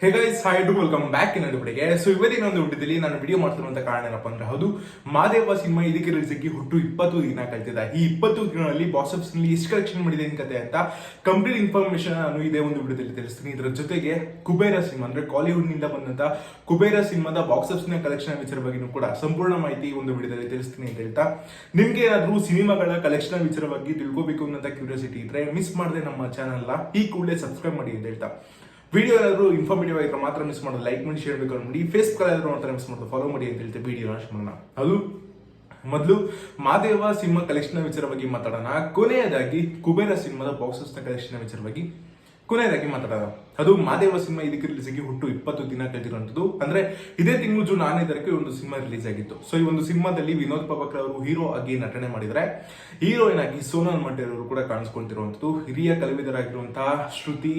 Hey guys, hi to welcome back ಇನ್ನೊಂದು ವಿಡಿಯೋಗೆ. So ಇವತ್ತಿನ ಒಂದು ವಿಡಿಯೋದಲ್ಲಿ ನಾನು ವಿಡಿಯೋ ಮಾಡ್ತಿರುವಂತ ಕಾರಣ ಏನಪ್ಪಾ ಅಂದ್ರೆ ಹೌದು, ಮಾದೇವ ಸಿನಿಮಾ ಇದಕ್ಕೆ ರಿಲೀಸ್ ಆಗಿ ಹುಟ್ಟು 20 ದಿನ ಕಳೆದಿದೆ. ಈ 20 ದಿನಗಳಲ್ಲಿ ಬಾಕ್ಸ್ ಆಫೀಸ್ ನಲ್ಲಿ ಎಷ್ಟು ಕಲೆಕ್ಷನ್ ಮಾಡಿದೆ ಕತೆ ಅಂತ ಕಂಪ್ಲೀಟ್ ಇನ್ಫಾರ್ಮೇಶನ್ ನಾನು ಇದೇ ಒಂದು ವಿಡಿಯೋದಲ್ಲಿ ತಿಳಿಸ್ತೀನಿ. ಇದರ ಜೊತೆಗೆ ಕುಬೇರ ಸಿನಿಮಾ ಅಂದ್ರೆ ಕಾಲಿವುಡ್ ನಿಂದ ಬಂದಂತ ಕುಬೇರ ಸಿನಿಮಾದ ಬಾಕ್ಸ್ ಆಫೀಸ್ ನ ಕಲೆಕ್ಷನ್ ವಿಚಾರ ಬಗ್ಗೆ ಕೂಡ ಸಂಪೂರ್ಣ ಮಾಹಿತಿ ಒಂದು ವಿಡಿಯೋದಲ್ಲಿ ತಿಳಿಸ್ತೀನಿ ಅಂತ ಹೇಳ್ತಾ, ನಿಮ್ಗೆ ಏನಾದ್ರೂ ಸಿನಿಮಾಗಳ ಕಲೆಕ್ಷನ್ ವಿಚಾರವಾಗಿ ತಿಳ್ಕೋಬೇಕು ಅನ್ನೋ ಕ್ಯೂರಿಯಾಸಿಟಿ ಇದ್ರೆ ಮಿಸ್ ಮಾಡದೆ ನಮ್ಮ ಚಾನಲ್ ನ ಈ ಕೂಡಲೇ ಸಬ್ಸ್ಕ್ರೈಬ್ ಮಾಡಿ ಅಂತ ಹೇಳ್ತಾ, ವಿಡಿಯೋ ಏನಾದ್ರು ಇನ್ಫಾರ್ಮೇಟಿವ್ ಆಗಿದ್ರೆ ಮಾತ್ರ ಮಿಸ್ ಮಾಡೋದು, ಲೈಕ್ ಮಾಡಿ, ಶೇರ್ ಬೇಕು ಮಾಡಿ, ಫೇಸ್ಬುಕ್ ಏನಾದ್ರು ಮಾತ್ರ ಮಿಸ್ ಮಾಡೋದು, ಫಾಲೋ ಮಾಡಿ ಅಂತ ಹೇಳ್ತೀವಿ. ವಿಡಿಯೋ ಮಾಡೋಣ. ಅದು ಮೊದಲು ಮಾದೇವ ಸಿನಿಮಾ ಕಲೆಕ್ಷನ್ ವಿಚಾರವಾಗಿ ಮಾತಾಡೋಣ. ಕೊನೆಯದಾಗಿ ಕುಬೇರ ಸಿನಿಮಾದ ಬಾಕ್ಸಸ್ ನ ಕಲೆಕ್ಷನ್ ವಿಚಾರವಾಗಿ ಕೊನೆಯದಾಗಿ ಮಾತಾಡೋಣ. ಅದು ಮಾದೇವ ಸಿನಿಮಾ ಇದಕ್ಕೆ ರಿಲೀಸ್ ಆಗಿ ಹುಟ್ಟು 20 ದಿನ ಕಳೆದಿರುವಂತದ್ದು. ಅಂದ್ರೆ ಇದೇ ತಿಂಗಳು ಜೂನ್ 9ಕ್ಕೆ ಒಂದು ಸಿನಿಮಾ ರಿಲೀಸ್ ಆಗಿತ್ತು. ಸೊ ಈ ಒಂದು ಸಿನಿಮಾದಲ್ಲಿ ವಿನೋದ್ ಪ್ರಭಾಕರ್ ಅವರು ಹೀರೋ ಆಗಿ ನಟನೆ ಮಾಡಿದ್ರೆ, ಹೀರೋಯಿನ್ ಆಗಿ ಸೋನಲ್ ಮಂಟೇರ್ ಅವರು ಕೂಡ ಕಾಣಿಸ್ಕೊಳ್ತಿರುವಂತದ್ದು. ಹಿರಿಯ ಕಲಾವಿದರಾಗಿರುವಂತಹ ಶ್ರುತಿ,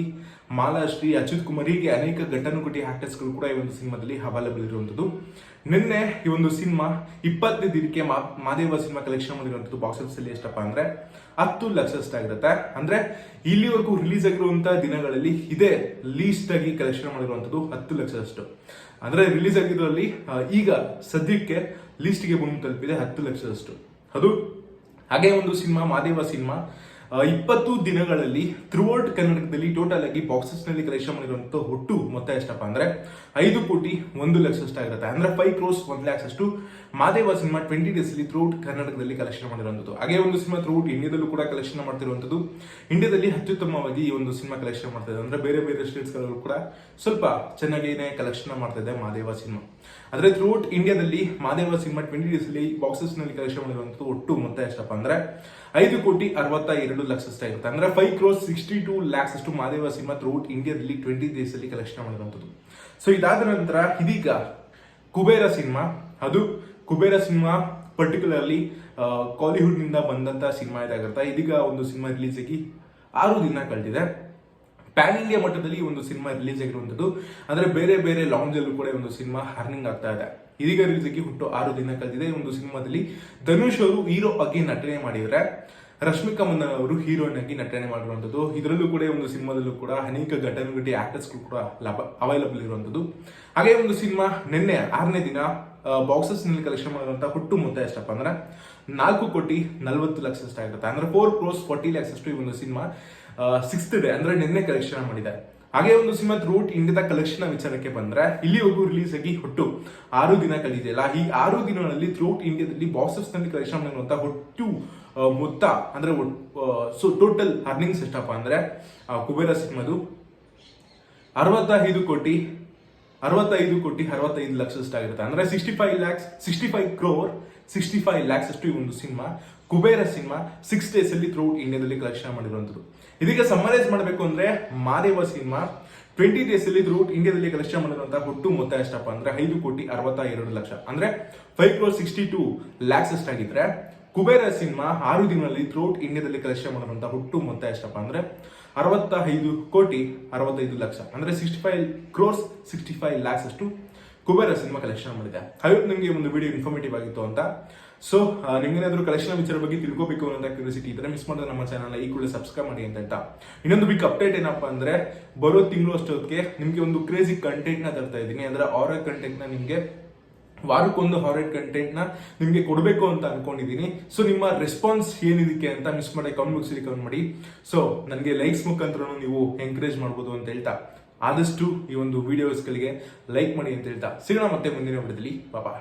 ಮಾಲಾಶ್ರೀ, ಅಚ್ಯುತ್ ಕುಮಾರ್ ಹೀಗೆ ಅನೇಕ ಘಟಾನುಘಟಿ ಆಕ್ಟರ್ಸ್ ಗಳು ಕೂಡ ಈ ಒಂದು ಸಿನಿಮಾದಲ್ಲಿ ಅವೈಲಬಲ್ ಇರುವಂತದ್ದು. ನಿನ್ನೆ ಈ ಒಂದು ಸಿನಿಮಾ 20 ದಿನಕ್ಕೆ ಮಾದೇವ ಸಿನಿಮಾ ಕಲೆಕ್ಷನ್ ಮಾಡಿರುವಂತದ್ದು ಬಾಕ್ಸ್ ಆಫೀಸ್ ಅಲ್ಲಿ ಎಷ್ಟಪ್ಪ ಅಂದ್ರೆ 10 ಲಕ್ಷ ಆಗಿರುತ್ತೆ. ಅಂದ್ರೆ ಇಲ್ಲಿವರೆಗೂ ರಿಲೀಸ್ ಆಗಿರುವಂತಹ ದಿನಗಳಲ್ಲಿ ಇದೇ ಲೀಸ್ಟ್ ಆಗಿ ಕಲೆಕ್ಷನ್ ಮಾಡಿರುವಂತದ್ದು 10 ಲಕ್ಷದಷ್ಟು. ಅಂದ್ರೆ ರಿಲೀಸ್ ಆಗಿರೋದ್ರಲ್ಲಿ ಈಗ ಸದ್ಯಕ್ಕೆ ಲೀಸ್ಟ್ ಗೆ ಬಂದು ತಲುಪಿದೆ 10 ಲಕ್ಷದಷ್ಟು. ಅದು ಹಾಗೆ ಒಂದು ಸಿನಿಮಾ ಮಾದೇವ ಸಿನಿಮಾ 20 ದಿನಗಳಲ್ಲಿ ಥ್ರೂಔಟ್ ಕರ್ನಾಟಕದಲ್ಲಿ ಟೋಟಲ್ ಆಗಿ ಬಾಕ್ಸಸ್ ನಲ್ಲಿ ಕಲೆಕ್ಷನ್ ಮಾಡಿರುವಂತ ಒಟ್ಟು ಮೊತ್ತ ಎಷ್ಟಪ್ಪ ಅಂದ್ರೆ 5,01,00,000 ಆಗಿರುತ್ತೆ. ಅಂದ್ರೆ 5 crores 1 lakhs ಅಷ್ಟು ಮಾದೇವ ಸಿನಿಮಾ 20 days ಅಲ್ಲಿ ಥ್ರೂಔಟ್ ಕರ್ನಾಟಕದಲ್ಲಿ ಕಲೆಕ್ಷನ್ ಮಾಡಿರುವಂತದ್ದು. ಹಾಗೆ ಒಂದು ಸಿನಿಮಾ ಥ್ರೂಔಟ್ ಇಂಡಿಯಾದಲ್ಲೂ ಕೂಡ ಕಲೆಕ್ಷನ್ ಮಾಡ್ತಿರುವಂತದ್ದು. ಇಂಡಿಯಾದಲ್ಲಿ ಅತ್ಯುತ್ತಮವಾಗಿ ಈ ಒಂದು ಸಿನಿಮಾ ಕಲೆಕ್ಷನ್ ಮಾಡ್ತಾ ಇದೆ. ಅಂದ್ರೆ ಬೇರೆ ಬೇರೆ ಸ್ಟೇಟ್ಸ್ ಗಳಲ್ಲೂ ಕೂಡ ಸ್ವಲ್ಪ ಚೆನ್ನಾಗಿನೇ ಕಲೆಕ್ಷನ್ ಮಾಡ್ತಾ ಇದೆ ಮಾದೇವ ಸಿನಿಮಾ. ಆದ್ರೆ ಥ್ರೂಔಟ್ ಇಂಡಿಯಾದಲ್ಲಿ ಮಾದೇವ ಸಿನಿಮಾ 20 days ಅಲ್ಲಿ ಬಾಕ್ಸಸ್ ನಲ್ಲಿ ಕಲೆಕ್ಷನ್ ಮಾಡಿರುವಂತದ್ದು ಒಟ್ಟು ಮೊತ್ತ ಎಷ್ಟಪ್ಪ ಅಂದ್ರೆ 5,62,00,000 ಆಗಿರುತ್ತೆ. ಅಂದ್ರೆ 5 crores 62 lakhs ಅಷ್ಟು ಮಾದೇವ ಸಿನಿಮಾ ಥ್ರೂಔಟ್ ಇಂಡಿಯಾದಲ್ಲಿ 20 days ಅಲ್ಲಿ ಕಲೆಕ್ಷನ್ ಮಾಡಿರುವಂತದ್ದು. ಸೊ ಇದಾದ ನಂತರ ಇದೀಗ ಕುಬೇರ ಸಿನಿಮಾ, ಅದು ಕುಬೇರ ಸಿನಿಮಾ ಪರ್ಟಿಕ್ಯುಲರ್ಲಿ ಕಾಲಿವುಡ್ ನಿಂದ ಬಂದಂತ ಸಿನಿಮಾ ಇದಾಗಿರುತ್ತೆ. ಇದೀಗ ಒಂದು ಸಿನಿಮಾ ರಿಲೀಸ್ ಆಗಿ 6 ದಿನ ಕಳೆದಿದೆ. ಪ್ಯಾನ್ ಇಂಡಿಯಾ ಮಟ್ಟದಲ್ಲಿ ಒಂದು ಸಿನಿಮಾ ರಿಲೀಸ್ ಆಗಿರುವಂತದ್ದು. ಅಂದ್ರೆ ಬೇರೆ ಬೇರೆ ಲಾಂಜ್ ಅಲ್ಲೂ ಕೂಡ ಒಂದು ಸಿನಿಮಾ ಅರ್ನಿಂಗ್ ಆಗ್ತಾ ಇದೆ. ಇದೀಗ ರಿಲೀಸ್ ಆಗಿ ಹುಟ್ಟು 6 ದಿನ ಕಳೆದಿದೆ. ಒಂದು ಸಿನಿಮಾದಲ್ಲಿ ಧನುಷ್ ಅವರು ಹೀರೋ ಆಗಿ ನಟನೆ ಮಾಡಿದ್ರೆ, ರಶ್ಮಿಕಾ ಮಂದನ ಅವರು ಹೀರೋಯಿನ್ ಆಗಿ ನಟನೆ ಮಾಡಿರುವಂತದ್ದು. ಇದರಲ್ಲೂ ಕೂಡ ಒಂದು ಸಿನಿಮಾದಲ್ಲೂ ಕೂಡ ಅನೇಕ ಘಟಾನುಘಟಿ ಆಕ್ಟರ್ಸ್ ಕೂಡ ಅವೈಲಬಲ್ ಇರುವಂತದ್ದು. ಹಾಗೆ ಒಂದು ಸಿನಿಮಾ ನಿನ್ನೆ 6ನೇ ದಿನ ಬಾಕ್ಸಸ್ ನಲ್ಲಿ ಕಲೆಕ್ಷನ್ ಮಾಡಿರುವಂತಹ ಹುಟ್ಟು ಮೊತ್ತ ಎಷ್ಟಪ್ಪ ಅಂದ್ರೆ 4,40,00,000 ಆಗಿರುತ್ತೆ. ಅಂದ್ರೆ 4 crores 40 lakhs ಅಷ್ಟು ಈ ಒಂದು ಸಿನಿಮಾ 6th ಡೇ ಅಂದ್ರೆ ನಿನ್ನೆ ಕಲೆಕ್ಷನ್ ಮಾಡಿದೆ. ಹಾಗೆ ಒಂದು ಸಿನಿಮಾ ಥ್ರೂಔಟ್ ಇಂಡಿಯಾದ ಕಲೆಕ್ಷನ್ ವಿಚಾರಕ್ಕೆ ಬಂದ್ರೆ, ಇಲ್ಲಿವರೆಗೂ ರಿಲೀಸ್ ಆಗಿ ಹುಟ್ಟು 6 ದಿನ ಕಳೆದಿದೆಯಲ್ಲ, ಈ 6 ದಿನಗಳಲ್ಲಿ ಥ್ರೂಔಟ್ ಇಂಡಿಯಾದಲ್ಲಿ ಬಾಕ್ಸಸ್ ನಲ್ಲಿ ಕಲೆಕ್ಷನ್ ಮಾಡಿರುವಂತಹ ಒಟ್ಟು ಮೊತ್ತ ಅಂದ್ರೆ ಸೊ ಟೋಟಲ್ ಅರ್ನಿಂಗ್ಸ್ ಎಷ್ಟಪ್ಪ ಅಂದ್ರೆ ಕುಬೇರ ಸಿನಿಮಾದು 65 ಕೋಟಿ 65 ಲಕ್ಷ ಆಗಿರುತ್ತೆ. ಅಂದ್ರೆ 65 crore 65 lakhs ಅಷ್ಟು ಈ ಒಂದು ಸಿನಿಮಾ ಕುಬೇರ ಸಿನಿಮಾ 6 days ಅಲ್ಲಿ ಥ್ರೂಔಟ್ ಇಂಡಿಯಾದಲ್ಲಿ ಕಲೆಕ್ಷನ್ ಮಾಡಿರುವಂತದ್ದು. ಇದೀಗ ಸಮ್ಮರೈಸ್ ಮಾಡಬೇಕು ಅಂದ್ರೆ ಮಾದೇವ ಸಿನಿಮಾ 20 days ಅಲ್ಲಿ ಥ್ರೂಔಟ್ ಇಂಡಿಯಾದಲ್ಲಿ ಕಲೆಕ್ಷನ್ ಮಾಡಿರುವಂತಹ ಒಟ್ಟು ಮೊತ್ತ ಎಷ್ಟಪ್ಪ ಅಂದ್ರೆ 5,62,00,000 ಅಂದ್ರೆ 5 crore 62 lakhs ಅಷ್ಟಾಗಿದ್ರೆ, ಕುಬೇರ ಸಿನಿಮಾ 6 ದಿನಗಳಲ್ಲಿ ಥ್ರೂಔಟ್ ಇಂಡಿಯಾದಲ್ಲಿ ಕಲೆಕ್ಷನ್ ಮಾಡಿರುವಂತಹ ಒಟ್ಟು ಮೊತ್ತ ಎಷ್ಟಪ್ಪ ಅಂದ್ರೆ 65,65,00,000 ಅಂದ್ರೆ 65 crores 65 lakhs ಅಷ್ಟು ಕುಬೇರ ಸಿನಿಮಾ ಕಲೆಕ್ಷನ್ ಮಾಡಿದೆ. ಐವತ್ತು ನಿಮಗೆ ಒಂದು ವಿಡಿಯೋ ಇನ್ಫಾರ್ಮೇಟಿವ್ ಆಗಿತ್ತು ಅಂತ. ಸೊ ನಿಮ್ಗೇನಾದ್ರೂ ಕಲೆಕ್ಷನ್ ವಿಚಾರ ಬಗ್ಗೆ ತಿಳ್ಕೋಬೇಕು ಅನ್ನೋ ಕ್ಯೂರಿಯಾಸಿಟಿ ಇದ್ರೆ ಮಿಸ್ ಮಾಡಿದ್ರೆ ನಮ್ಮ ಚಾನಲ್ ಈ ಕೂಡಲೇ ಸಬ್ಸ್ಕ್ರೈಬ್ ಮಾಡಿ ಅಂತ ಹೇಳ್ತಾ, ಇನ್ನೊಂದು ಬಿಗ್ ಅಪ್ಡೇಟ್ ಏನಪ್ಪಾ ಅಂದ್ರೆ ಬರೋ ತಿಂಗಳು ಅಷ್ಟೊತ್ತಿಗೆ ನಿಮ್ಗೆ ಒಂದು ಕ್ರೇಜಿ ಕಂಟೆಂಟ್ ನ ತರ್ತಾ ಇದ್ದೀನಿ. ಅಂದ್ರೆ ಹಾರರ್ ಕಂಟೆಂಟ್ ನ ನಿಮ್ಗೆ ವಾರಕ್ಕೊಂದು ಹಾರರ್ ಕಂಟೆಂಟ್ ನ ನಿಮ್ಗೆ ಕೊಡಬೇಕು ಅಂತ ಅನ್ಕೊಂಡಿದೀನಿ. ಸೊ ನಿಮ್ಮ ರೆಸ್ಪಾನ್ಸ್ ಏನಿದಕ್ಕೆ ಅಂತ ಮಿಸ್ ಮಾಡಿ ಕಮೆಂಟ್ ಬಾಕ್ಸ್ ಅಲ್ಲಿ ಕಮೆಂಟ್ ಮಾಡಿ. ಸೊ ನನಗೆ ಲೈಕ್ಸ್ ಮುಖಾಂತರ ನೀವು ಎಂಕರೇಜ್ ಮಾಡ್ಬೋದು ಅಂತ ಹೇಳ್ತಾ, ಆದಷ್ಟು ಈ ಒಂದು ವಿಡಿಯೋಸ್ಗಳಿಗೆ ಲೈಕ್ ಮಾಡಿ ಅಂತ ಹೇಳ್ತಾ ಸಿಗೋಣ ಮತ್ತೆ ಮುಂದಿನ ವಿಡಿಯೋದಲ್ಲಿ. ಬಾಬಾ.